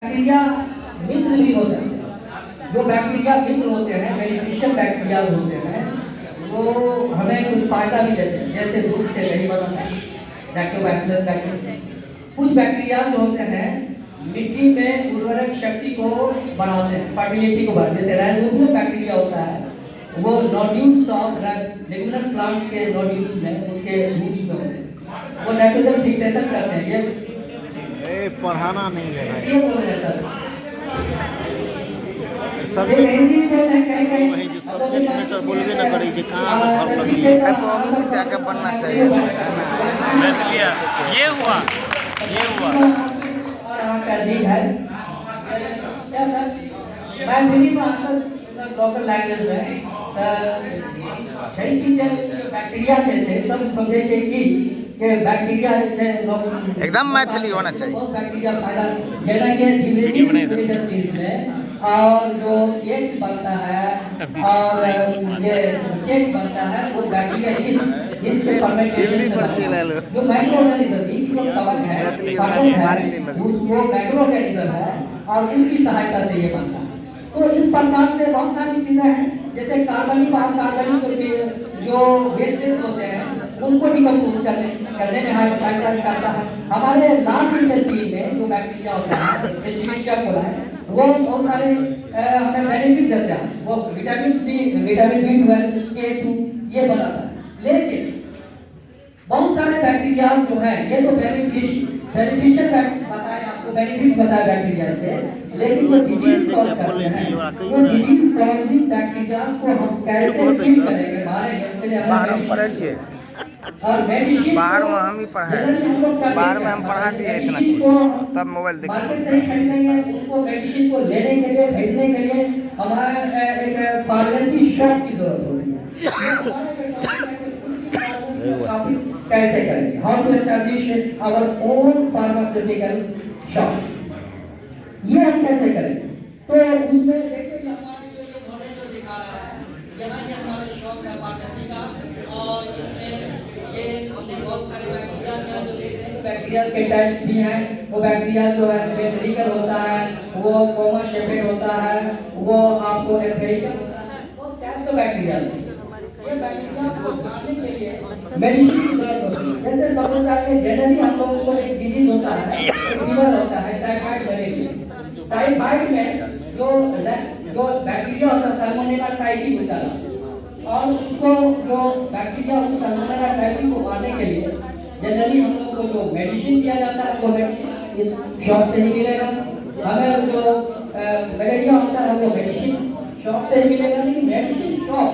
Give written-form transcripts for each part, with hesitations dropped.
Bacteria मित्र भी हो सकते हैं। जो बैक्टीरिया मित्र होते हैं, बेनिफिशियल बैक्टीरिया होते हैं, वो हमें कुछ फायदा भी देते हैं, जैसे दूध से दही बनता है, लैक्टोबैसिलस बैक्टीरिया। कुछ बैक्टीरिया जो होते हैं मिट्टी में उर्वरक शक्ति को बढ़ाते हैं, फर्टिलिटी को बढ़ाते हैं। जैसे राइजोबियम बैक्टीरिया होता है, वो नोड्यूल्स ऑफ लेगुमिनस प्लांट्स के नोड्यूल्स में, उसके रूट्स में होते हैं, वो नाइट्रोजन फिक्सेशन करते हैं। ये पढ़ाना नहीं है ये बोल रहे सर, सब्जेक्ट हिंदी में कहीं वही जो सब्जेक्ट मैटर बोलबे ना करै छै, कहाँ से घर लगी क्या क्या बनना चाहिए। ये हुआ और करनी है क्या सर, मैथिली में आकर लोकल लैंग्वेज में सही की बैक्टीरिया जे छै सब समझे छै कि बैक्टीरिया जे छै एकदम मैथिली होना चाहिए। बहुत बैक्टीरिया फायदा, जेना कि ड्यूरेटिव इंडस्ट्रीज में और जो केक्स बनता है और ये केक बनता है, वो बैक्टीरिया इस फर्मेंटेशन से बनता है। जो माइक्रो ऑर्गेनिज्म जो कवक है, वो माइक्रो ऑर्गेनिज्म है और उसकी सहायता से ये बनता है। तो इस प्रकार से बहुत सारी चीजें हैं, जैसे कार्बनिक जो वेस्टेज होते हैं उनको डिकम्पोज करने में फायदा करता है। हमारे लार्ज इंडस्ट्री में जो बैक्टीरिया होता है, एस्चेरिचिया कोलाई, वो बहुत सारे हमें बेनिफिट देते हैं। वो विटामिन B12, K2 ये बनाता है। लेकिन बहुत सारे बैक्टीरिया जो है, ये तो बेनिफिशियल बताए आपको, बेनिफिट्स बताए बैक्टीरिया के, लेकिन वो डिजीज कॉज करते हैं। वो डिजीज कॉजिंग बैक्टीरिया को हम कैसे किल करेंगे, मारेंगे, उसके लिए हमें पढ़िए और मेडिसिन बाहर में हम ही पढ़ाए, बाहर में हम पढ़ा दिए इतना चीज, तब मोबाइल देखिए। मार्केट से ही खरीदेंगे, उनको मेडिसिन को लेने के लिए, खरीदने के लिए हमारे एक फार्मेसी शॉप की जरूरत होती है। कैसे करेंगे, how to establish our own pharmaceutical shop, ये हम कैसे करेंगे। तो उसमें देखिए हमारे लिए ये मॉडल जो दिखा रहा है, यहाँ ये हमारा शॉप है फार्मेसी का, और इसमें ये हमने बहुत सारे बैक्टीरिया जो देख रहे हैं, बैक्टीरिया के टाइप्स भी हैं। वो बैक्टीरिया जो है सिलेंड्रिकल होता है, वो कोमा शेपेड होता है, वो आपको स्फेरिकल होता है, वो टाइप्स ऑफ बैक्टीरिया। ये बैक्टीरिया को मारने के लिए मेडिसिन की जरूरत होती है। जैसे समझ आके जनरली हम लोगों को एक डिजीज होता है, फीवर होता है, टाइफाइड मलेरिया। टाइफाइड में जो बैक्टीरिया होता है सैल्मोनेला टाइफी उसका नाम, और उसको जो बैक्टीरिया सैल्मोनेला टाइफी को मारने के लिए जनरली हम लोग को जो मेडिसिन दिया जाता है, वो मेडिसिन इस शॉप से ही मिलेगा। हमें जो मलेरिया होता है वो मेडिसिन शॉप से ही मिलेगा। लेकिन मेडिसिन शॉप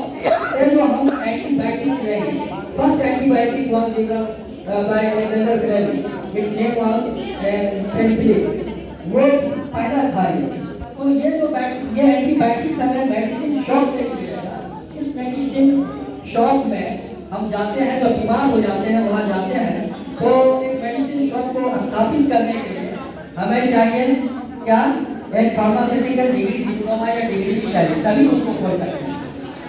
से जो हम एंटीबायोटिक्स लेंगे, first antibiotic was developed by Alexander Fleming, its name was penicillin, वो पहला था। तो ये जो ये एंटीबायोटिक्स हमें मेडिसिन शॉप से मिलेगा। इस मेडिसिन शॉप में हम जाते हैं, जब बीमार हो जाते हैं वहाँ जाते हैं, तो एक मेडिसिन शॉप को स्थापित करने के लिए हमें चाहिए क्या, एक फार्मास्यूटिकल डिग्री, डिप्लोमा या डिग्री भी चाहिए, तभी उसको खोल सकते हैं।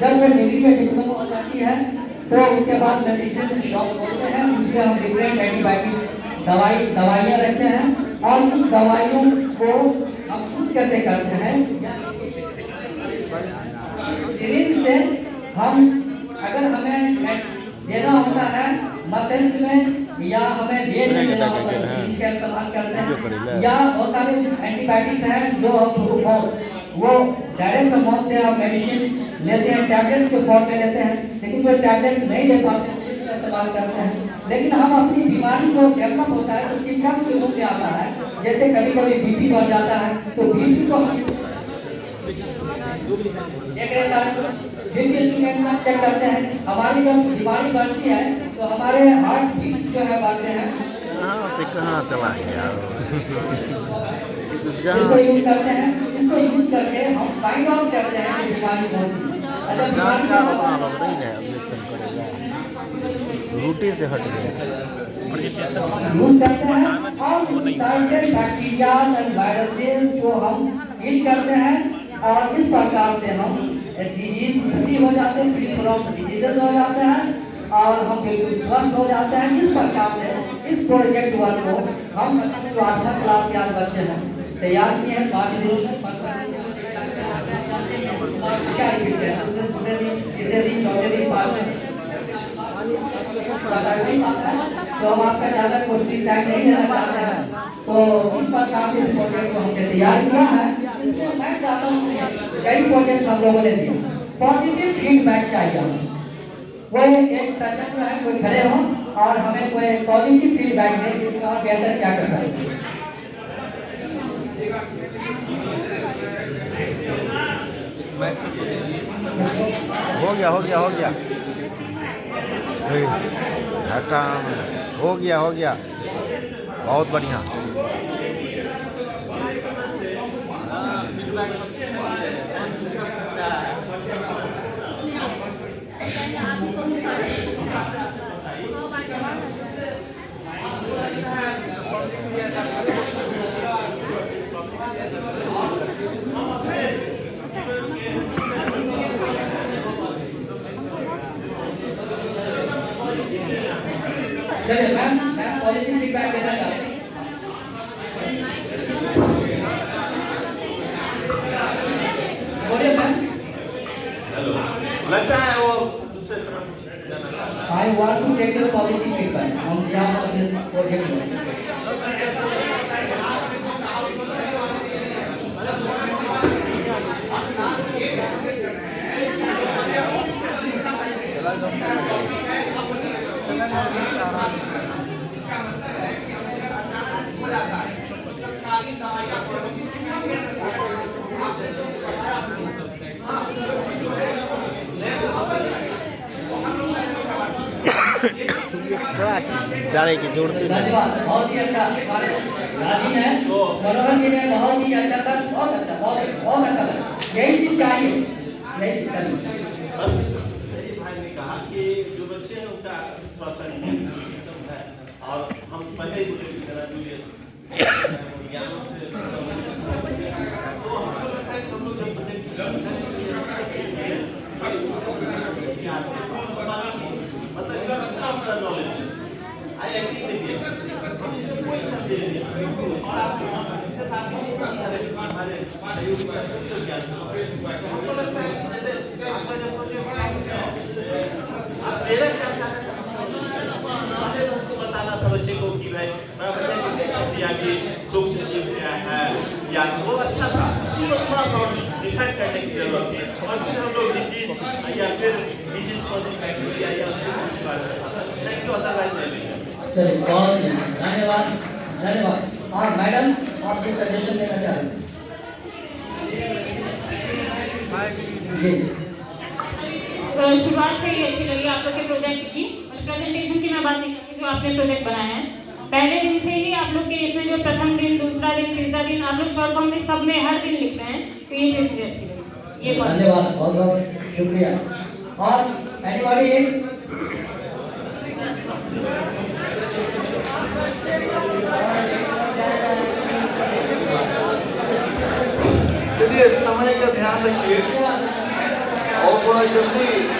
जब वो डिग्री या डिप्लोमा हो जाती है तो उसके बाद मेडिसिन शॉप खोलते हैं, उसमें हम डिफरेंट एंटीबायोटिक्स दवाइयाँ रखते हैं, और उस दवाइयों को हम कुछ कैसे करते हैं, सिरिंज से हम अगर हमें देना होता है मसल्स में, या हमें वेट में देना होता है, सिरिंज का इस्तेमाल करते हैं। या बहुत सारे एंटीबायोटिक्स हैं जो हम थ्रू माउथ, वो डायरेक्ट माउथ से आप मेडिसिन लेते हैं, टैबलेट्स के फॉर्म में लेते हैं। लेकिन जो टैबलेट्स नहीं ले पाते हैं उसका इस्तेमाल करते हैं। लेकिन हम अपनी बीमारी को डेवलप होता है तो सिम्टम्स के रूप में आता है, जैसे कभी कभी बीपी बढ़ जाता है, तो बीपी को देख रहे हैं, बीपी इंस्ट्रूमेंट चेक करते हैं। हमारी जब बीमारी बढ़ती है तो हमारे हार्ट बीट्स जो है बढ़ते हैं। कहाँ से कहाँ चला गया इसको यूज करते हैं, इसको यूज करके हम फाइंड आउट करते हैं कि बीमारी कौन सी है। अच्छा, बीमारी का पता लग रही है, ऑब्जेक्शन करेगा, रूटी से हट गया, यूज करते हैं, और सर्टेन बैक्टीरिया एंड वायरसेस जो हम किल करते हैं, और इस प्रकार से हम डिजीज फ्री हो जाते हैं, फ्री फ्रॉम डिजीजेस हो जाते हैं, और हम बिल्कुल स्वस्थ हो जाते हैं। इस प्रकार से इस प्रोजेक्ट वर्क को हम जो 8वां क्लास के आज बच्चे हैं तैयार किए हैं 5 दिनों में 15 दिनों में क्या रिपीट है दूसरे दिन तीसरे दिन चौथे दिन बाद में नहीं पाता है तो हम आपका ज़्यादा क्वेश्चन टाइम नहीं लेना चाहते हैं तो इस प्रकार से इस प्रोजेक्ट को हमने तैयार किया है इसमें मैं चाहता हूँ कई प्रोजेक्ट हम लोगों ने दिए पॉजिटिव फीडबैक चाहिए हमें वो एक सज्जन जो है कोई खड़े हों और हमें कोई पॉजिटिव फीडबैक दें कि इसका और बेहतर क्या कर सकते हैं हो गया हटा हो गया बहुत बढ़िया चलिए मैम पॉजिटिव फीडबैक देना चाहते हैं बोलिए मैम हेलो लगता है वो दूसरे तरफ I want to take a positive feedback on behalf of this project. डाले की जोड़ते धन्यवाद बहुत ही अच्छा राजी ने मनोहर जी ने बहुत ही अच्छा सर बहुत अच्छा लगा यही चीज चाहिए यही चीज चाहिए भाई ने कहा कि जो बच्चे हैं उनका थोड़ा सा सिस्टम है और हम पहले ही बोले कि जरा जूलियस ज्ञान से तो हमको लगता है कि हम लोग जब प्रोजेक्ट मतलब knowledge I agree with you कोई शब्द नहीं और आप हमारे सहयोगी साथियों ज्ञान हमको लगता है जैसे आपका जब प्रोजेक्ट आप मेरा क्या चाहते हैं पहले तो हमको बताना था बच्चे को कि भाई दिया कि लोग से क्या है या वो अच्छा था उसी को थोड़ा सा डिफाइन करने की जरूरत है और फिर हम लोग डिजीज या फिर डिजीज कॉजिंग बैक्टीरिया या थैंक यू अदरवाइज नहीं चलिए बहुत धन्यवाद और मैडम आप कुछ सजेशन देना चाहेंगे जी शुरुआत से ही अच्छी लगी आप लोग के प्रोजेक्ट की प्रेजेंटेशन की मैं बात नहीं करूँगी जो आपने प्रोजेक्ट बनाया है पहले दिन से ही आप लोग के इसमें जो प्रथम दिन दूसरा दिन तीसरा दिन आप लोग शॉर्ट फॉर्म में सब में हर दिन लिख रहे हैं तो ये चीज़ मुझे अच्छी लगी ये धन्यवाद बहुत शुक्रिया और एनीबॉडी एल्स चलिए समय का ध्यान रखिए और थोड़ा जल्दी